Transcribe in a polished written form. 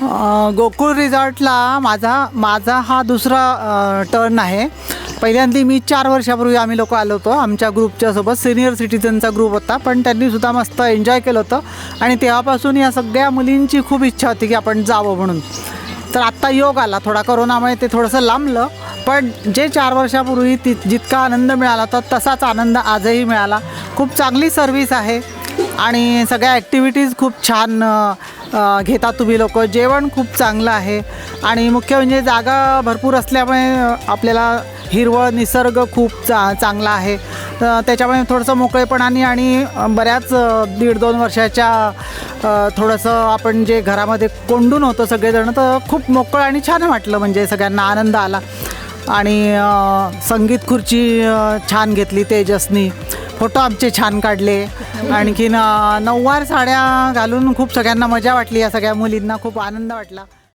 गोकुळ रिसॉर्टला माझा माझा हा दुसरा टर्न आहे. पहिल्यांदा मी 4 वर्षापूर्वी आम्ही लोक आलो होतो आमच्या ग्रुपच्या सोबत. सिनियर सिटीजनचा ग्रुप होता, पण त्यांनीसुद्धा मस्त एन्जॉय केलं होतं आणि तेव्हापासून या सगळ्या मुलींची खूप इच्छा होती की आपण जावं म्हणून. तर आत्ता योग आला, थोडा कोरोनामुळे ते थोडंसं लांबलं, पण जे 4 वर्षापूर्वी जितका आनंद मिळाला होता तसाच आनंद आजही मिळाला. खूप चांगली सर्व्हिस आहे आणि सगळ्या ॲक्टिव्हिटीज खूप छान घेता तुम्ही लोक. जेवण खूप चांगलं आहे आणि मुख्य म्हणजे जागा भरपूर असल्यामुळे आपल्याला हिरवळ निसर्ग खूप चांगला आहे. त्याच्यामुळे थोडंसं मोकळेपणाने आणि बऱ्याच 1.5-2 वर्षाच्या थोडंसं आपण जे घरामध्ये कोंडून होतं सगळेजण, तर खूप मोकळं आणि छान वाटलं. म्हणजे सगळ्यांना आनंद आला आणि संगीत खुर्ची छान घेतली तेजसनी, फोटो आमचे छान काढले. आणखीन नऊवार साड्या घालून खूप सगळ्यांना मजा वाटली. या सगळ्या मुलींना खूप आनंद वाटला.